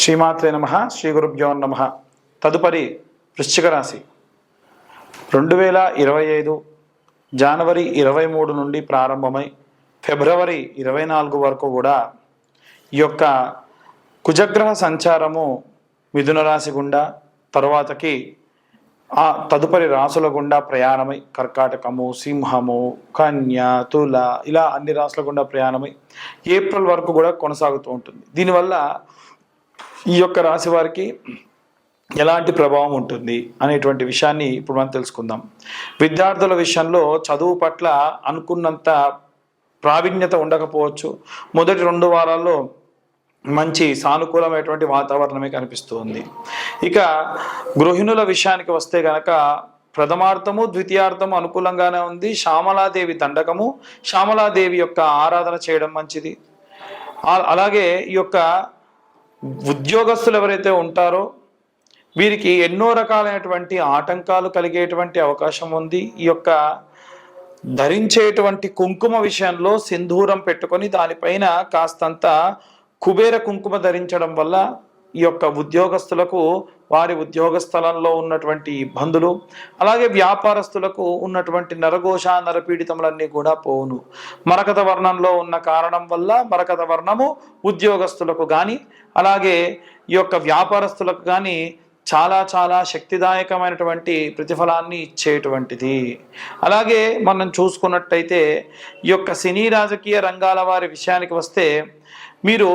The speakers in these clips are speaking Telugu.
శ్రీమాత్రే నమః. శ్రీ గురుభ్యో నమః. తదుపరి వృశ్చిక రాశి 2025 జనవరి 23 నుండి ప్రారంభమై ఫిబ్రవరి 24 వరకు కూడా ఈ యొక్క కుజగ్రహ సంచారము మిథున రాశి గుండా తరువాతకి ఆ తదుపరి రాసుల గుండా ప్రయాణమై కర్కాటకము, సింహము, కన్య, తుల ఇలా అన్ని రాసుల గుండా ప్రయాణమై ఏప్రిల్ వరకు కూడా కొనసాగుతూ ఉంటుంది. దీనివల్ల ఈ యొక్క రాశి వారికి ఎలాంటి ప్రభావం ఉంటుంది అనేటువంటి విషయాన్ని ఇప్పుడు మనం తెలుసుకుందాం. విద్యార్థుల విషయంలో చదువు పట్ల అనుకున్నంత ప్రావీణ్యత ఉండకపోవచ్చు. మొదటి 2 వారాల్లో మంచి సానుకూలమైనటువంటి వాతావరణమే కనిపిస్తుంది. ఇక గృహిణుల విషయానికి వస్తే గనక ప్రథమార్థము ద్వితీయార్థము అనుకూలంగానే ఉంది. శ్యామలాదేవి దండకము, శ్యామలాదేవి యొక్క ఆరాధన చేయడం మంచిది. అలాగే ఈ యొక్క ఉద్యోగస్తులు ఎవరైతే ఉంటారో వీరికి ఎన్నో రకాలైనటువంటి ఆటంకాలు కలిగేటువంటి అవకాశం ఉంది. ఈ యొక్క ధరించేటువంటి కుంకుమ విషయంలో సింధూరం పెట్టుకొని దానిపైన కాస్తంత కుబేర కుంకుమ ధరించడం వల్ల ఈ యొక్క ఉద్యోగస్తులకు వారి ఉద్యోగ స్థలంలో ఉన్నటువంటి ఇబ్బందులు, అలాగే వ్యాపారస్తులకు ఉన్నటువంటి నరఘోష నరపీడితములన్నీ కూడా పోవును. మరకత వర్ణంలో ఉన్న కారణం వల్ల మరకత వర్ణము ఉద్యోగస్తులకు కానీ అలాగే ఈ యొక్క వ్యాపారస్తులకు కానీ చాలా చాలా శక్తిదాయకమైనటువంటి ప్రతిఫలాన్ని ఇచ్చేటువంటిది. అలాగే మనం చూసుకున్నట్టయితే ఈ యొక్క సినీ రాజకీయ రంగాల వారి విషయానికి వస్తే మీరు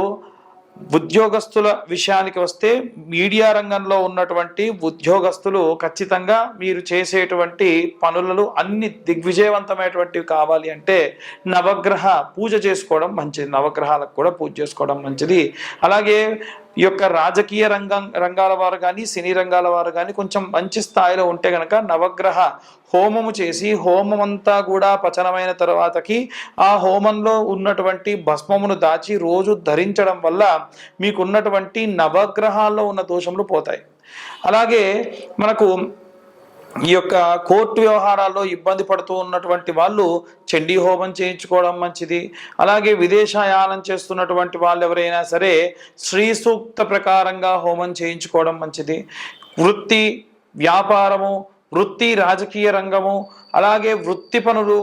ఉద్యోగస్తుల విషయానికి వస్తే మీడియా రంగంలో ఉన్నటువంటి ఉద్యోగస్తులు ఖచ్చితంగా మీరు చేసేటువంటి పనులలో అన్ని దిగ్విజయవంతమైనటువంటివి కావాలి అంటే నవగ్రహ పూజ చేసుకోవడం మంచిది. నవగ్రహాలకు కూడా పూజ చేసుకోవడం మంచిది. అలాగే ఈ యొక్క రాజకీయ రంగాల వారు కానీ సినీ రంగాల వారు కానీ కొంచెం మంచి స్థాయిలో ఉంటే కనుక నవగ్రహ హోమము చేసి హోమం అంతా కూడా పచనమైన తర్వాతకి ఆ హోమంలో ఉన్నటువంటి భస్మమును దాచి రోజు ధరించడం వల్ల మీకున్నటువంటి నవగ్రహాల్లో ఉన్న దోషములు పోతాయి. అలాగే మనకు ఈ యొక్క కోర్టు వ్యవహారాల్లో ఇబ్బంది పడుతూ ఉన్నటువంటి వాళ్ళు చండీ హోమం చేయించుకోవడం మంచిది. అలాగే విదేశయానం చేస్తున్నటువంటి వాళ్ళు ఎవరైనా సరే శ్రీ సూక్త ప్రకారంగా హోమం చేయించుకోవడం మంచిది. వృత్తి, వ్యాపారము, వృత్తి, రాజకీయ రంగము, అలాగే వృత్తి పనులు,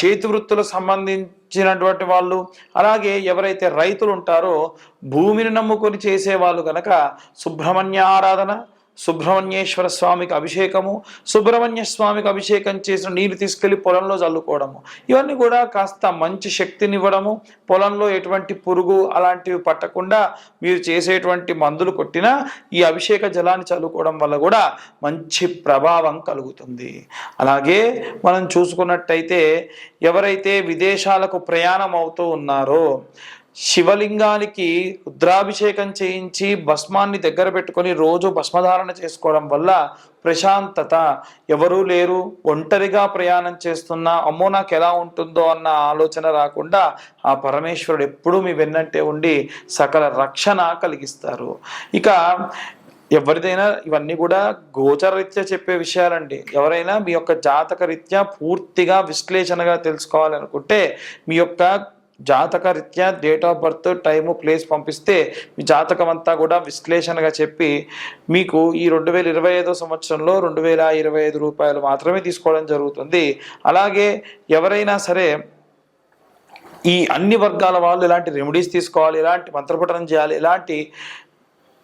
చేతి వృత్తులకు సంబంధించినటువంటి వాళ్ళు, అలాగే ఎవరైతే రైతులు ఉంటారో భూమిని నమ్ముకొని చేసేవాళ్ళు కనుక సుబ్రహ్మణ్య ఆరాధన, సుబ్రహ్మణ్యేశ్వర స్వామికి అభిషేకము, సుబ్రహ్మణ్య స్వామికి అభిషేకం చేసిన నీరు తీసుకెళ్లి పొలంలో చల్లుకోవడము, ఇవన్నీ కూడా కాస్త మంచి శక్తినివ్వడము. పొలంలో ఎటువంటి పురుగు అలాంటివి పట్టకుండా మీరు చేసేటువంటి మందులు కొట్టినా ఈ అభిషేక జలాన్ని చల్లుకోవడం వల్ల కూడా మంచి ప్రభావం కలుగుతుంది. అలాగే మనం చూసుకున్నట్టయితే ఎవరైతే విదేశాలకు ప్రయాణం అవుతూ ఉన్నారో శివలింగానికి రుద్రాభిషేకం చేయించి భస్మాన్ని దగ్గర పెట్టుకొని రోజు భస్మధారణ చేసుకోవడం వల్ల ప్రశాంతత, ఎవరూ లేరు ఒంటరిగా ప్రయాణం చేస్తున్నా అమ్మో నాకు ఎలా ఉంటుందో అన్న ఆలోచన రాకుండా ఆ పరమేశ్వరుడు ఎప్పుడూ మీ వెన్నంటే ఉండి సకల రక్షణ కలిగిస్తారు. ఇక ఎవరిదైనా ఇవన్నీ కూడా గోచరరీత్యా చెప్పే విషయాలండి. ఎవరైనా మీ యొక్క జాతక రీత్యా పూర్తిగా విశ్లేషణగా తెలుసుకోవాలనుకుంటే మీ యొక్క జాతక రీత్యా date of birth, time, place పంపిస్తే మీ జాతకం అంతా కూడా విశ్లేషణగా చెప్పి మీకు ఈ 2025 సంవత్సరంలో 2025 రూపాయలు మాత్రమే తీసుకోవడం జరుగుతుంది. అలాగే ఎవరైనా సరే ఈ అన్ని వర్గాల వాళ్ళు ఎలాంటి రెమెడీస్ తీసుకోవాలి, ఎలాంటి మంత్రపఠనం చేయాలి, ఎలాంటి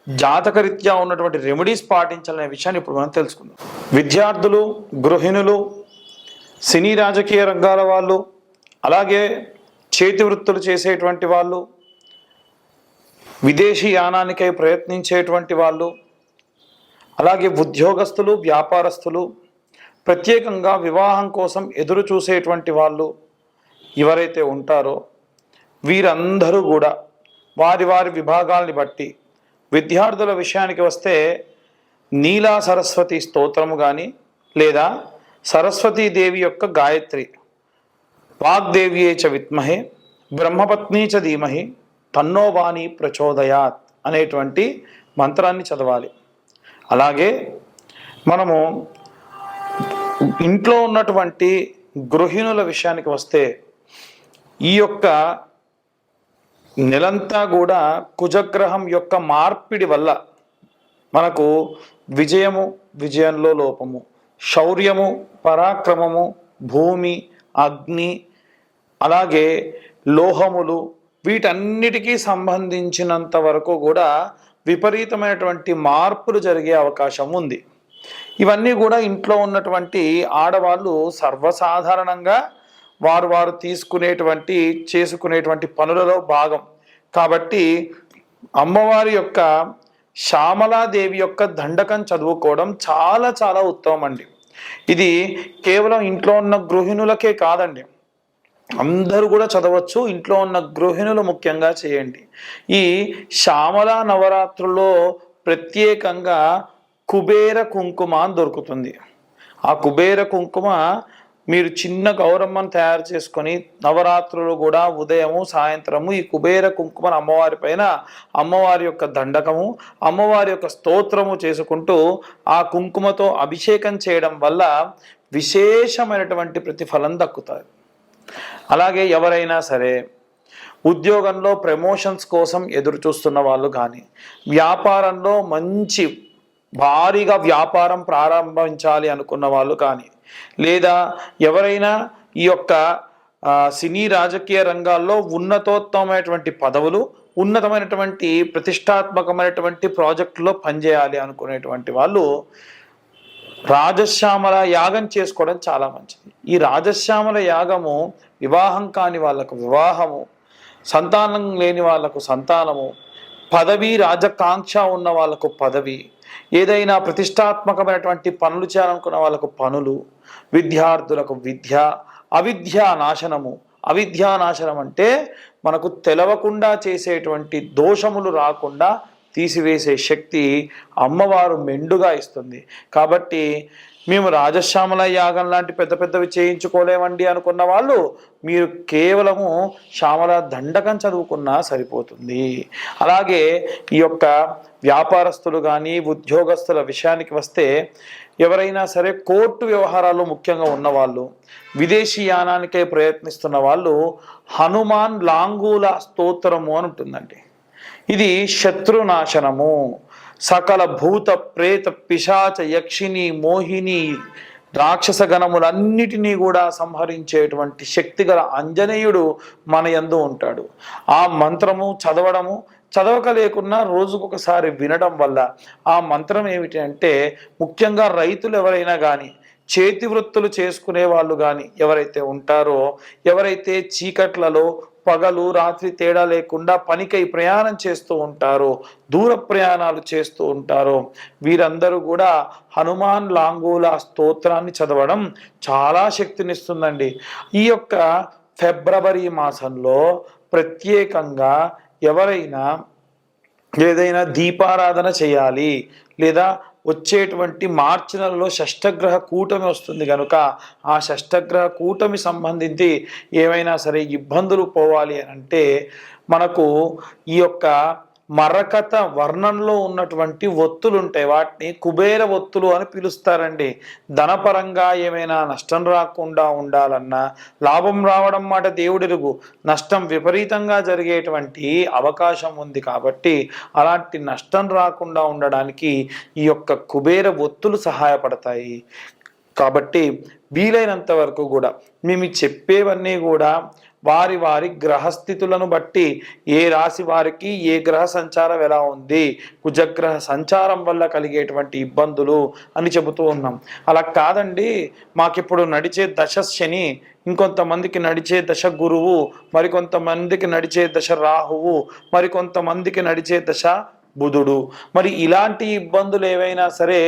జాతక రీత్యా ఉన్నటువంటి రెమెడీస్ పాటించాలనే విషయాన్ని ఇప్పుడు మనం తెలుసుకుందాం. విద్యార్థులు, గృహిణులు, సినీ రాజకీయ రంగాల వాళ్ళు, అలాగే చేతి వృత్తులు చేసేటువంటి వాళ్ళు, విదేశీ యానానికై ప్రయత్నించేటువంటి వాళ్ళు, అలాగే ఉద్యోగస్తులు, వ్యాపారస్తులు, ప్రత్యేకంగా వివాహం కోసం ఎదురు చూసేటువంటి వాళ్ళు ఎవరైతే ఉంటారో వీరందరూ కూడా వారి వారి విభాగాల్ని బట్టి విద్యార్థుల విషయానికి వస్తే నీలా సరస్వతి స్తోత్రము కానీ లేదా సరస్వతీదేవి యొక్క గాయత్రి వాగ్దేవ్యే చ విద్మహే బ్రహ్మపత్నీ చ ధీమహి తన్నో వాణి ప్రచోదయాత్ అనేటువంటి మంత్రాన్ని చదవాలి. అలాగే మనము ఇంట్లో ఉన్నటువంటి గృహిణుల విషయానికి వస్తే ఈ యొక్క నెలంతా కూడా కుజగ్రహం యొక్క మార్పిడి వల్ల మనకు విజయము, విజయంలో లోపము, శౌర్యము, పరాక్రమము, భూమి, అగ్ని, అలాగే లోహములు, వీటన్నిటికీ సంబంధించినంత వరకు కూడా విపరీతమైనటువంటి మార్పులు జరిగే అవకాశం ఉంది. ఇవన్నీ కూడా ఇంట్లో ఉన్నటువంటి ఆడవాళ్ళు సర్వసాధారణంగా వారు చేసుకునేటువంటి పనులలో భాగం కాబట్టి అమ్మవారి యొక్క శ్యామలాదేవి యొక్క దండకం చదువుకోవడం చాలా చాలా ఉత్తమం అండి. ఇది కేవలం ఇంట్లో ఉన్న గృహిణులకే కాదండి, అందరూ కూడా చదవచ్చు. ఇంట్లో ఉన్న గృహిణులు ముఖ్యంగా చేయండి. ఈ శ్యామల నవరాత్రుల్లో ప్రత్యేకంగా కుబేర కుంకుమ అని దొరుకుతుంది. ఆ కుబేర కుంకుమ మీరు చిన్న గౌరమ్మను తయారు చేసుకొని నవరాత్రులు కూడా ఉదయము సాయంత్రము ఈ కుబేర కుంకుమను అమ్మవారి పైన అమ్మవారి యొక్క దండకము, అమ్మవారి యొక్క స్తోత్రము చేసుకుంటూ ఆ కుంకుమతో అభిషేకం చేయడం వల్ల విశేషమైనటువంటి ప్రతిఫలం దక్కుతుంది. అలాగే ఎవరైనా సరే ఉద్యోగంలో ప్రమోషన్స్ కోసం ఎదురు చూస్తున్న వాళ్ళు కానీ, వ్యాపారంలో మంచి భారీగా వ్యాపారం ప్రారంభించాలి అనుకున్న వాళ్ళు కానీ, లేదా ఎవరైనా ఈ యొక్క సినీ రాజకీయ రంగాల్లో ఉన్నతోత్తమైనటువంటి పదవులు, ఉన్నతమైనటువంటి ప్రతిష్టాత్మకమైనటువంటి ప్రాజెక్టులో పనిచేయాలి అనుకునేటువంటి వాళ్ళు రాజశ్యామల యాగం చేసుకోవడం చాలా మంచిది. ఈ రాజశ్యామల యాగము వివాహం కాని వాళ్ళకు వివాహము, సంతానం లేని వాళ్ళకు సంతానము, పదవి రాజకాంక్ష ఉన్న వాళ్ళకు పదవి, ఏదైనా ప్రతిష్టాత్మకమైనటువంటి పనులు చేయాలనుకున్న వాళ్ళకు పనులు, విద్యార్థులకు విద్య, అవిద్యా నాశనము. అవిద్యా నాశనం అంటే మనకు తెలవకుండా చేసేటువంటి దోషములు రాకుండా తీసివేసే శక్తి అమ్మవారు మెండుగా ఇస్తుంది. కాబట్టి మేము రాజశ్యామల యాగం లాంటి పెద్ద పెద్దవి చేయించుకోలేమండి అనుకున్న వాళ్ళు మీరు కేవలము శ్యామల దండకం చదువుకున్నా సరిపోతుంది. అలాగే ఈ యొక్క వ్యాపారస్తులు కానీ ఉద్యోగస్తుల విషయానికి వస్తే ఎవరైనా సరే కోర్టు వ్యవహారాలు ముఖ్యంగా ఉన్నవాళ్ళు, విదేశీ యానానికై ప్రయత్నిస్తున్న వాళ్ళు హనుమాన్ లాంగూల స్తోత్రము అని ఉంటుందండి. ఇది శత్రునాశనము, సకల భూత ప్రేత పిశాచ యక్షిని మోహిని రాక్షస గణములన్నిటినీ కూడా సంహరించేటువంటి శక్తిగల ఆంజనేయుడు మన యందు ఉంటాడు. ఆ మంత్రము చదవక లేకున్నా రోజుకొకసారి వినడం వల్ల ఆ మంత్రం ఏమిటి అంటే, ముఖ్యంగా రైతులు ఎవరైనా కానీ, చేతి వృత్తులు చేసుకునే వాళ్ళు కానీ ఎవరైతే ఉంటారో, ఎవరైతే చీకట్లలో పగలు రాత్రి తేడా లేకుండా పనికై ప్రయాణం చేస్తూ ఉంటారో, దూర ప్రయాణాలు చేస్తూ ఉంటారో, వీరందరూ కూడా హనుమాన్ లాంగూల స్తోత్రాన్ని చదవడం చాలా శక్తినిస్తుందండి. ఈ యొక్క ఫిబ్రవరి మాసంలో ప్రత్యేకంగా ఎవరైనా ఏదైనా దీపారాధన చేయాలి, లేదా వచ్చేటువంటి మార్చి నెలలో షష్టగ్రహ కూటమి వస్తుంది కనుక ఆ షష్టగ్రహ కూటమి సంబంధించి ఏమైనా సరే ఇబ్బందులు పోవాలి అని అంటే మనకు ఈ యొక్క మరకత వర్ణంలో ఉన్నటువంటి ఒత్తులు ఉంటాయి, వాటిని కుబేర ఒత్తులు అని పిలుస్తారండి. ధనపరంగా ఏమైనా నష్టం రాకుండా ఉండాలన్నా, లాభం రావడం మాట దేవుడిరుగు, నష్టం విపరీతంగా జరిగేటువంటి అవకాశం ఉంది. కాబట్టి అలాంటి నష్టం రాకుండా ఉండడానికి ఈ యొక్క కుబేర ఒత్తులు సహాయపడతాయి. కాబట్టి వీలైనంత వరకు కూడా మేము చెప్పేవన్నీ కూడా వారి వారి గ్రహస్థితులను బట్టి, ఏ రాశి వారికి ఏ గ్రహ సంచారం ఎలా ఉంది, కుజగ్రహ సంచారం వల్ల కలిగేటువంటి ఇబ్బందులు అని చెబుతూ ఉన్నాం. అలా కాదండి, మాకిప్పుడు నడిచే దశ శని, ఇంకొంతమందికి నడిచే దశ గురువు, మరికొంతమందికి నడిచే దశ రాహువు, మరికొంతమందికి నడిచే దశ బుధుడు, మరి ఇలాంటి ఇబ్బందులు ఏవైనా సరే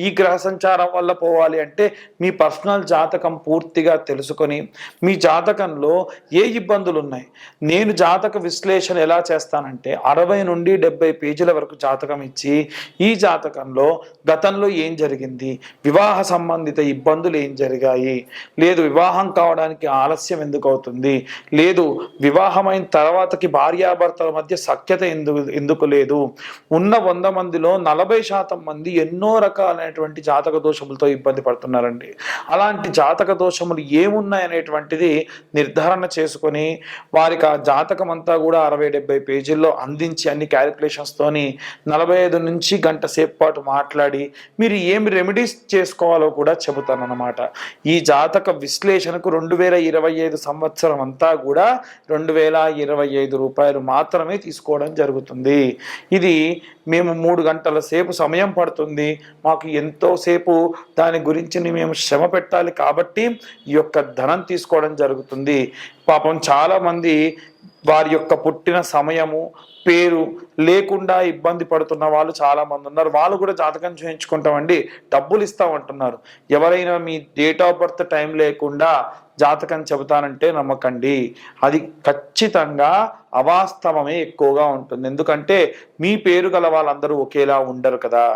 ఈ గ్రహ సంచారం వల్ల పోవాలి అంటే మీ పర్సనల్ జాతకం పూర్తిగా తెలుసుకొని, మీ జాతకంలో ఏ ఇబ్బందులు ఉన్నాయి, నేను జాతక విశ్లేషణ ఎలా చేస్తానంటే 60 నుండి 70 పేజీల వరకు జాతకం ఇచ్చి, ఈ జాతకంలో గతంలో ఏం జరిగింది, వివాహ సంబంధిత ఇబ్బందులు ఏం జరిగాయి, లేదు వివాహం కావడానికి ఆలస్యం ఎందుకు అవుతుంది, లేదు వివాహమైన తర్వాతకి భార్యాభర్తల మధ్య సఖ్యత ఎందుకు లేదు, ఉన్న 100 మందిలో 40% మంది ఎన్నో రకాలైనటువంటి జాతక దోషములతో ఇబ్బంది పడుతున్నారండి. అలాంటి జాతక దోషములు ఏమున్నాయనేటువంటిది నిర్ధారణ చేసుకొని వారికి ఆ జాతకం అంతా కూడా 60-70 పేజీల్లో అందించి అన్ని క్యాలిక్యులేషన్స్తోని 45 నుంచి గంట సేపు పాటు మాట్లాడి మీరు ఏమి రెమెడీస్ చేసుకోవాలో కూడా చెబుతానన్నమాట. ఈ జాతక విశ్లేషణకు 2025 సంవత్సరం అంతా కూడా 2025 రూపాయలు మాత్రమే తీసుకోవడం జరుగుతుంది. ఇది మేము 3 గంటల సేపు సమయం పడుతుంది, మాకు ఎంతో సేపు దాని గురించి మేము శ్రమ పెట్టాలి కాబట్టి ఈ యొక్క ధనం తీసుకోవడం జరుగుతుంది. పాపం చాలామంది వారి యొక్క పుట్టిన సమయము పేరు లేకుండా ఇబ్బంది పడుతున్న వాళ్ళు చాలామంది ఉన్నారు. వాళ్ళు కూడా జాతకం చేయించుకుంటామండి, డబ్బులు ఇస్తామంటున్నారు. ఎవరైనా మీ డేట్ ఆఫ్ బర్త్ టైం లేకుండా జాతకం చెబుతానంటే నమ్మకండి, అది ఖచ్చితంగా అవాస్తవమే ఎక్కువగా ఉంటుంది. ఎందుకంటే మీ పేరు గల వాళ్ళందరూ ఒకేలా ఉండరు కదా.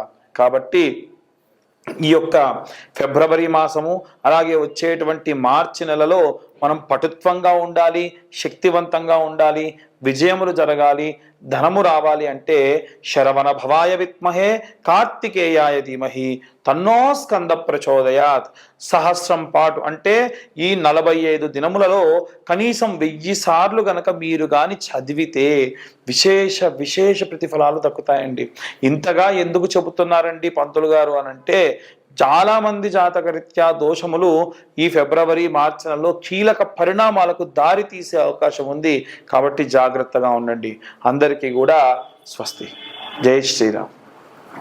కాబట్టి ఈ యొక్క ఫిబ్రవరి మాసము అలాగే వచ్చేటువంటి మార్చి నెలలో మనం పటుత్వంగా ఉండాలి, శక్తివంతంగా ఉండాలి, విజయములు జరగాలి, ధనము రావాలి అంటే శరవణ భవాయ విద్మహే కార్తికేయాయ ధీమహి తన్నో స్కంద ప్రచోదయాత్. సహస్రం పాటు అంటే ఈ 45 దినములలో కనీసం 1000 సార్లు గనక మీరు కానీ చదివితే విశేష ప్రతిఫలాలు దక్కుతాయండి. ఇంతగా ఎందుకు చెబుతున్నారండి పంతులు గారు అనంటే, చాలా మంది జాతకరీత్యా దోషములు ఈ ఫిబ్రవరి మార్చి నెలలో కీలక పరిణామాలకు దారి తీసే అవకాశం ఉంది. కాబట్టి జాగ్రత్తగా ఉండండి. అందరికీ కూడా స్వస్తి. జై శ్రీరామ్.